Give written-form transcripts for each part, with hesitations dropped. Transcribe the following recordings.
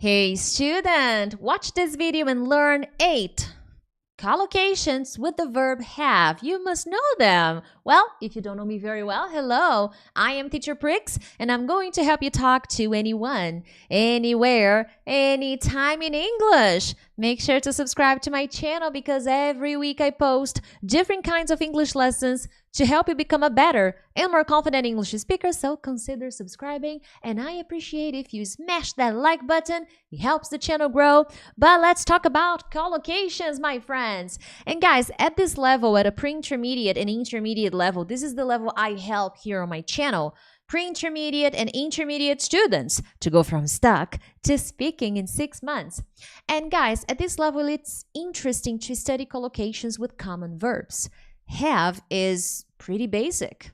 Hey student, watch this video and learn 8 collocations with the verb have. You must know them. Well, if you don't know me very well, hello. I am Teacher Prix and I'm going to help you talk to anyone, anywhere, anytime in English. Make sure to subscribe to my channel because every week I post different kinds of English lessons to help you become a better and more confident English speaker, so consider subscribing, and I appreciate if you smash that like button. It helps the channel grow. But let's talk about collocations, my friends. And guys, at this level, at a pre-intermediate and intermediate level, this is the level I help here on my channel. Pre-intermediate and intermediate students to go from stuck to speaking in 6 months. And guys, at this level, it's interesting to study collocations with common verbs. Have is pretty basic.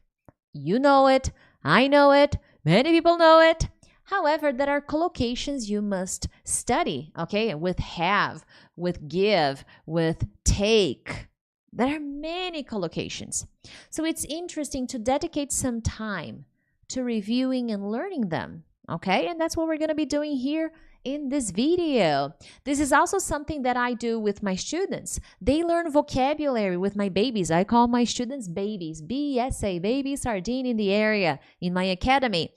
You know it, I know it, many people know it. However, there are collocations you must study, okay? With have, with give, with take. There are many collocations. So it's interesting to dedicate some time to reviewing and learning them, okay? And that's what we're going to be doing here in this video. This is also something that I do with my students. They learn vocabulary with my babies. I call my students babies, BSA, baby sardine in the area, in my academy.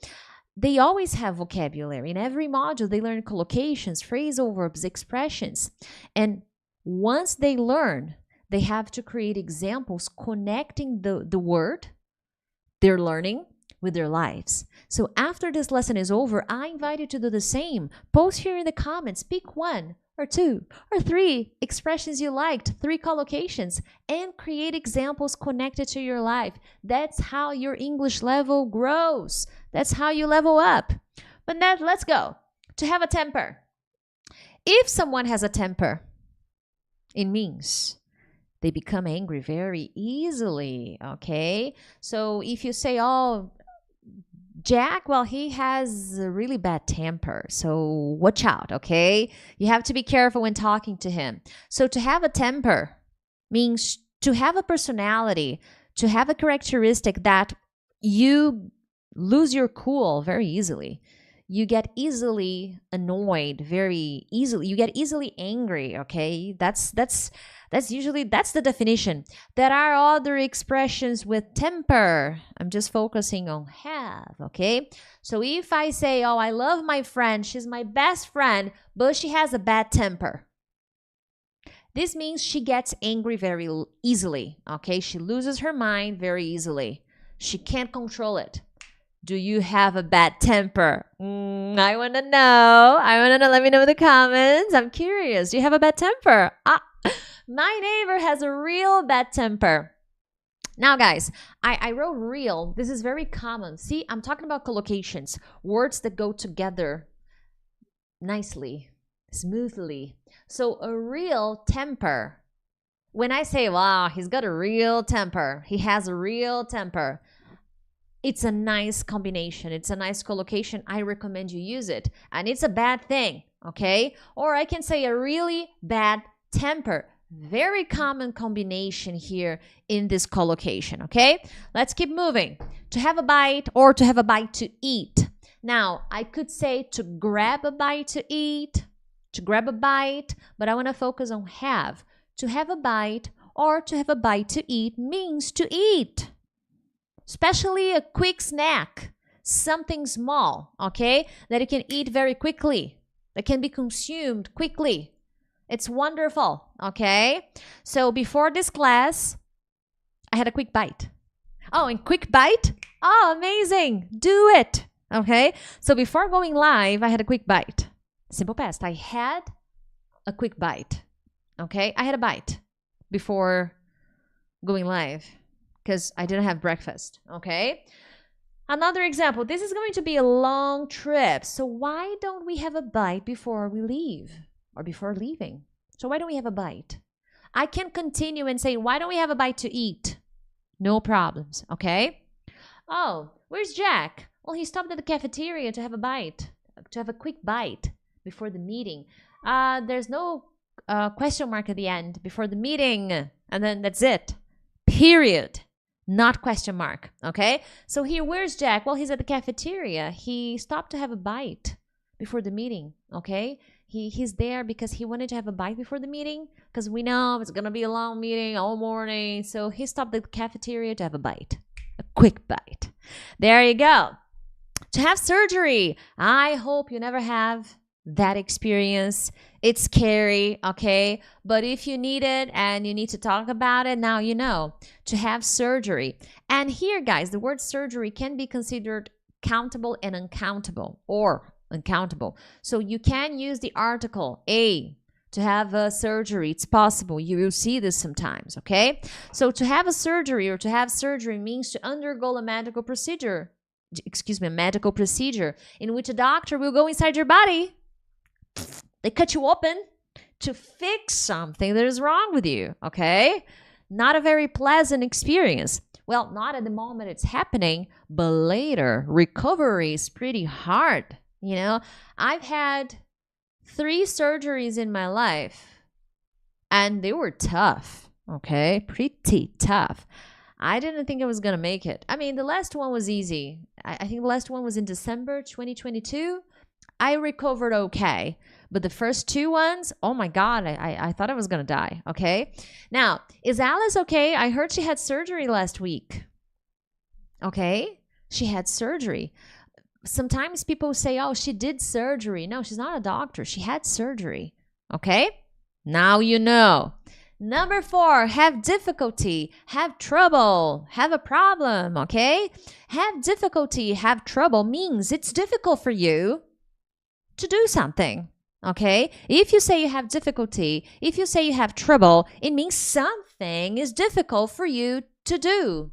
They always have vocabulary. In every module, they learn collocations, phrasal verbs, expressions. And once they learn, they have to create examples connecting the word they're learning with their lives. So after this lesson is over, I invite you to do the same. Post here in the comments, pick 1 or 2 or 3 expressions you liked, 3 collocations, and create examples connected to your life. That's how your English level grows. That's how you level up. But now let's go. To have a temper. If someone has a temper, it means they become angry very easily, okay? So if you say, oh, Jack, well, he has a really bad temper, so watch out, okay? You have to be careful when talking to him. So to have a temper means to have a personality, to have a characteristic that you lose your cool very easily. You get easily annoyed very easily. You get easily angry, okay? That's the definition. There are other expressions with temper. I'm just focusing on have, okay? So if I say, oh, I love my friend, she's my best friend, but she has a bad temper. This means she gets angry very easily, okay? She loses her mind very easily. She can't control it. Do you have a bad temper? I want to know. Let me know in the comments. I'm curious. Do you have a bad temper? My neighbor has a real bad temper. Now, guys, I wrote real. This is very common. See, I'm talking about collocations, words that go together nicely, smoothly. So a real temper. When I say, wow, he's got a real temper, he has a real temper, it's a nice combination. It's a nice collocation. I recommend you use it. And it's a bad thing, okay? Or I can say a really bad temper. Very common combination here in this collocation, okay? Let's keep moving. To have a bite or to have a bite to eat. Now, I could say to grab a bite to eat, to grab a bite, but I want to focus on have. To have a bite or to have a bite to eat means to eat. Especially a quick snack, something small, okay? That you can eat very quickly, that can be consumed quickly. It's wonderful, okay? So before this class, I had a quick bite. Oh, and quick bite? Oh, amazing. Do it, okay? So before going live, I had a quick bite. Simple past. I had a quick bite, okay? I had a bite before going live because I didn't have breakfast, okay? Another example. This is going to be a long trip. So why don't we have a bite before we leave? Or before leaving. So why don't we have a bite? I can continue and say, why don't we have a bite to eat? No problems, okay? Oh, where's Jack? Well, he stopped at the cafeteria to have a bite, to have a quick bite before the meeting. There's no question mark at the end, before the meeting, and then that's it. Period. Not question mark, okay? So here, where's Jack? Well, he's at the cafeteria. He stopped to have a bite before the meeting, okay? He's there because he wanted to have a bite before the meeting, because we know it's going to be a long meeting all morning. So he stopped at the cafeteria to have a bite, a quick bite. There you go. To have surgery. I hope you never have that experience. It's scary, okay? But if you need it and you need to talk about it, now you know. To have surgery. And here, guys, the word surgery can be considered countable and uncountable, or uncountable. So you can use the article a to have a surgery. It's possible. You will see this sometimes, okay? So to have a surgery or to have surgery means to undergo a medical procedure. A medical procedure in which a doctor will go inside your body. They cut you open to fix something that is wrong with you, okay? Not a very pleasant experience. Well, not at the moment it's happening, but later. Recovery is pretty hard, you know? I've had 3 surgeries in my life, and they were tough, okay? Pretty tough. I didn't think I was going to make it. I mean, the last one was easy. I think the last one was in December 2022. I recovered okay. But the first 2 ones, oh my God, I thought I was going to die, okay? Now, is Alice okay? I heard she had surgery last week. Okay? She had surgery. Sometimes people say, oh, she did surgery. No, she's not a doctor. She had surgery. Okay? Now you know. Number 4, have difficulty, have trouble, have a problem, okay? Have difficulty, have trouble means it's difficult for you to do something, okay? If you say you have difficulty, if you say you have trouble, it means something is difficult for you to do.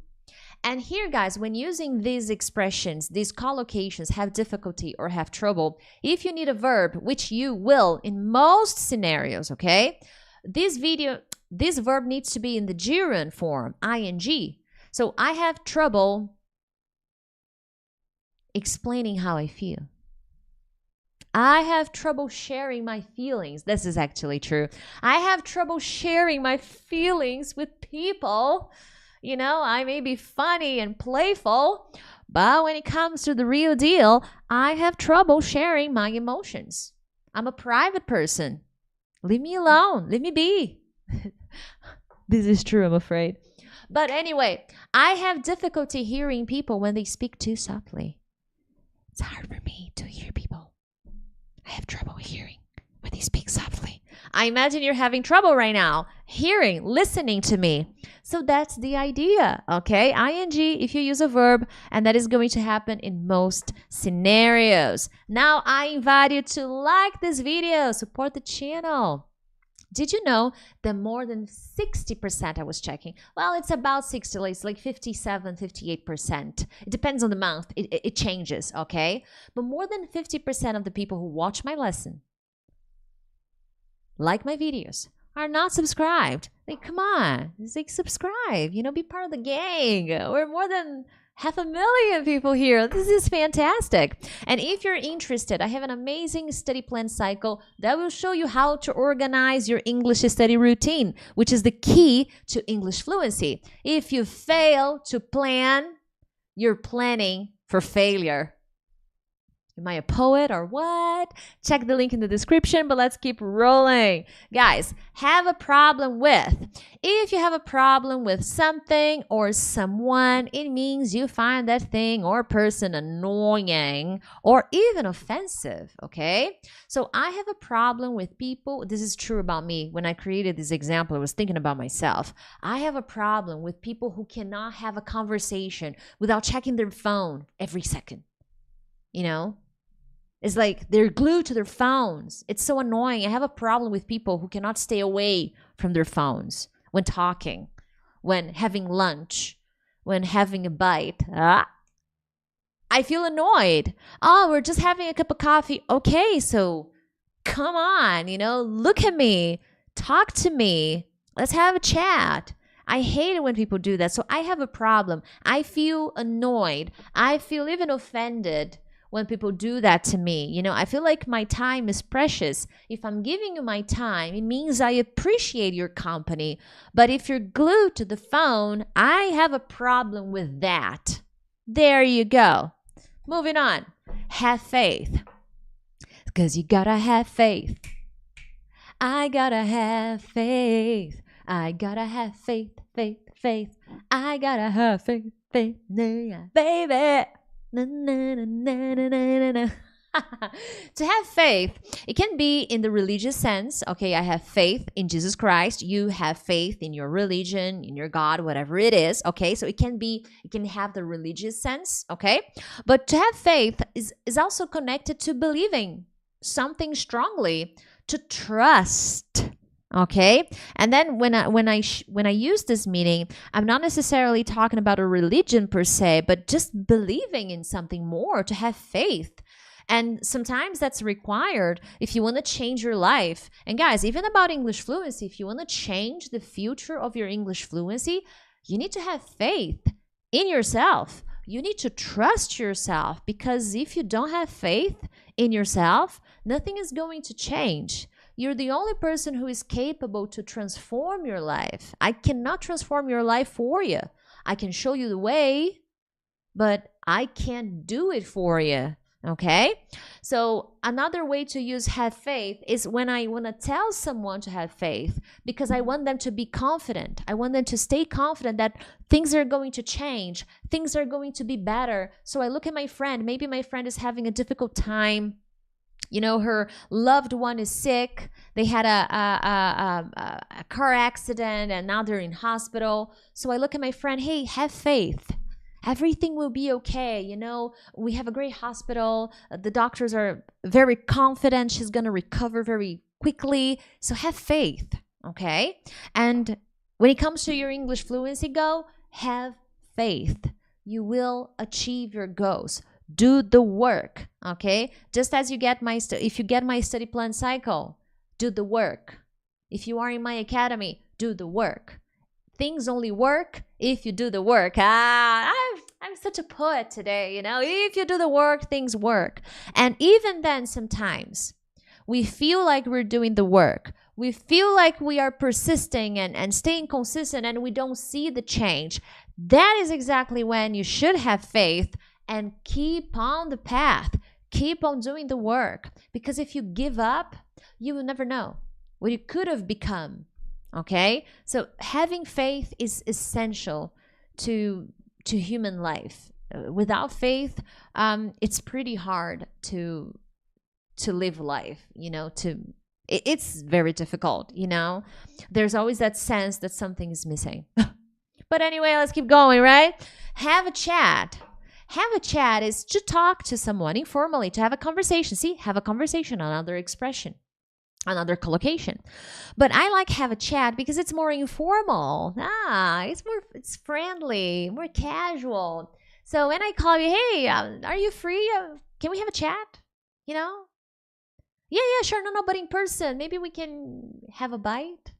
And here, guys, when using these expressions, these collocations, have difficulty or have trouble, if you need a verb, which you will in most scenarios, okay? This verb needs to be in the gerund form, ing. So I have trouble explaining how I feel. I have trouble sharing my feelings. This is actually true. I have trouble sharing my feelings with people. You know, I may be funny and playful, but when it comes to the real deal, I have trouble sharing my emotions. I'm a private person. Leave me alone. Leave me be. This is true, I'm afraid. But anyway, I have difficulty hearing people when they speak too softly. It's hard for me to hear people. I have trouble hearing when they speak softly. I imagine you're having trouble right now hearing, listening to me. So that's the idea, okay? ING if you use a verb, and that is going to happen in most scenarios. Now I invite you to like this video, support the channel. Did you know that more than 60%, I was checking, well, it's about 60, it's like 57, 58%. It depends on the month. It changes, okay? But more than 50% of the people who watch my lesson, like my videos, are not subscribed. Like, come on. It's like, subscribe, you know, be part of the gang. We're more than 500,000 people here. This is fantastic. And if you're interested, I have an amazing study plan cycle that will show you how to organize your English study routine, which is the key to English fluency. If you fail to plan, you're planning for failure. Am I a poet or what? Check the link in the description, but let's keep rolling. Guys, have a problem with. If you have a problem with something or someone, it means you find that thing or person annoying or even offensive, okay? So I have a problem with people. This is true about me. When I created this example, I was thinking about myself. I have a problem with people who cannot have a conversation without checking their phone every second, you know? It's like they're glued to their phones. It's so annoying. I have a problem with people who cannot stay away from their phones when talking, when having lunch, when having a bite. I feel annoyed. Oh, we're just having a cup of coffee. Okay, so come on, you know, look at me, talk to me. Let's have a chat. I hate it when people do that. So I have a problem. I feel annoyed. I feel even offended when people do that to me. You know, I feel like my time is precious. If I'm giving you my time, it means I appreciate your company. But if you're glued to the phone, I have a problem with that. There you go. Moving on. Have faith. 'Cause you gotta have faith. I gotta have faith. I gotta have faith, faith, faith. I gotta have faith, faith, baby. Na, na, na, na, na, na, na. To have faith, it can be in the religious sense. Okay, I have faith in Jesus Christ. You have faith in your religion, in your God, whatever it is. Okay, so it can have the religious sense. Okay, but to have faith is also connected to believing something strongly, to trust. Okay, and then when I use this meaning, I'm not necessarily talking about a religion per se, but just believing in something more, to have faith. And sometimes that's required if you want to change your life. And guys, even about English fluency, if you want to change the future of your English fluency, you need to have faith in yourself. You need to trust yourself, because if you don't have faith in yourself, nothing is going to change. You're the only person who is capable to transform your life. I cannot transform your life for you. I can show you the way, but I can't do it for you. Okay, so another way to use have faith is when I want to tell someone to have faith, because I want them to be confident. I want them to stay confident that things are going to change, things are going to be better. So I look at my friend, maybe my friend is having a difficult time. You know, her loved one is sick. They had a car accident and now they're in hospital. So I look at my friend, hey, have faith. Everything will be okay. You know, we have a great hospital. The doctors are very confident she's going to recover very quickly. So have faith, okay? And when it comes to your English fluency goal, have faith. You will achieve your goals. Do the work, okay? Just as you get if you get my study plan cycle, do the work. If you are in my academy, do the work. Things only work if you do the work. I'm such a poet today, you know. If you do the work, things work. And even then, sometimes we feel like we're doing the work. We feel like we are persisting and staying consistent, and we don't see the change. That is exactly when you should have faith and keep on the path. Keep on doing the work. Because if you give up, you will never know what you could have become. Okay, so having faith is essential to human life. Without faith, it's pretty hard to live life. You know, it's very difficult. You know, there's always that sense that something is missing. But anyway, let's keep going. Right? Have a chat. Have a chat is to talk to someone informally, to have a conversation. See, have a conversation, another expression. Another collocation. But I like have a chat because it's more informal. It's friendly, more casual. So when I call you, hey, are you free? Can we have a chat? You know? Yeah, sure. No, but in person. Maybe we can have a bite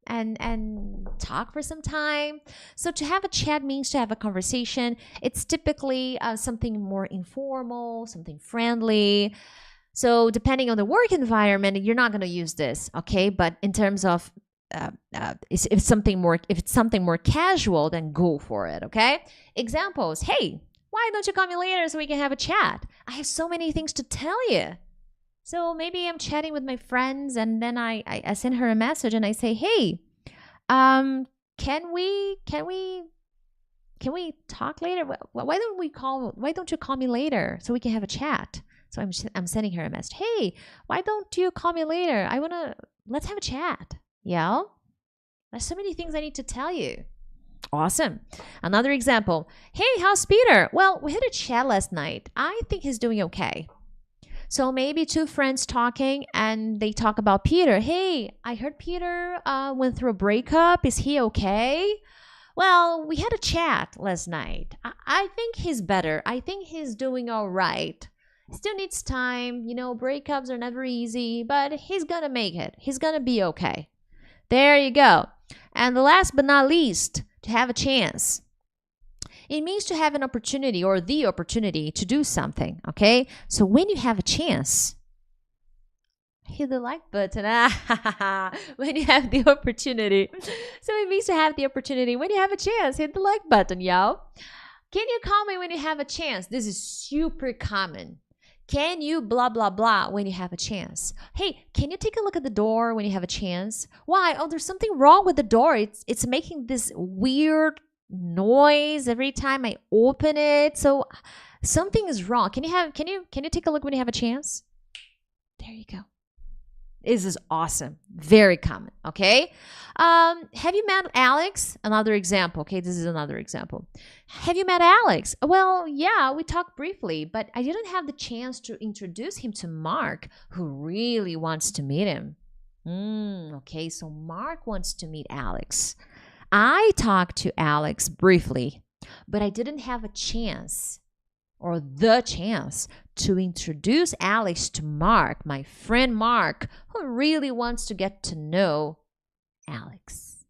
and talk for some time. So to have a chat means to have a conversation. It's typically something more informal, something friendly. So depending on the work environment, you're not going to use this, okay? But in terms of if it's something more casual, then go for it, okay? Examples: hey, why don't you call me later so we can have a chat? I have so many things to tell you. So maybe I'm chatting with my friends, and then I send her a message and I say, hey, can we talk later? Why don't you call me later so we can have a chat? So I'm sending her a message. Hey, why don't you call me later? Let's have a chat. Yeah? There's so many things I need to tell you. Awesome. Another example. Hey, how's Peter? Well, we had a chat last night. I think he's doing okay. So maybe two friends talking and they talk about Peter. Hey, I heard Peter went through a breakup. Is he okay? Well, we had a chat last night. I think he's better. I think he's doing all right. Still needs time. You know, breakups are never easy, but he's gonna make it. He's gonna be okay. There you go. And the last but not least, to have a chance. It means to have an opportunity or the opportunity to do something, okay? So when you have a chance, hit the like button. When you have the opportunity. So it means to have the opportunity. When you have a chance, hit the like button, y'all. Can you call me when you have a chance? This is super common. Can you blah, blah, blah when you have a chance? Hey, can you take a look at the door when you have a chance? Why? Oh, there's something wrong with the door. It's making this weird noise every time I open it. So something is wrong. Can you take a look when you have a chance? There you go. This is awesome. Very common. Okay. Have you met Alex? Another example. Okay, this is another example. Have you met Alex? Well, yeah, we talked briefly, but I didn't have the chance to introduce him to Mark, who really wants to meet him. Okay, so Mark wants to meet Alex. I talked to Alex briefly, but I didn't have a chance or the chance to introduce Alex to Mark, my friend Mark, who really wants to get to know Alex.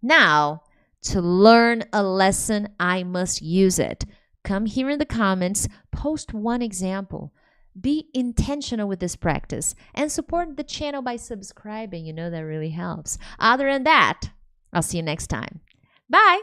Now, to learn a lesson, I must use it. Come here in the comments, post one example. Be intentional with this practice and support the channel by subscribing. You know that really helps. Other than that, I'll see you next time. Bye.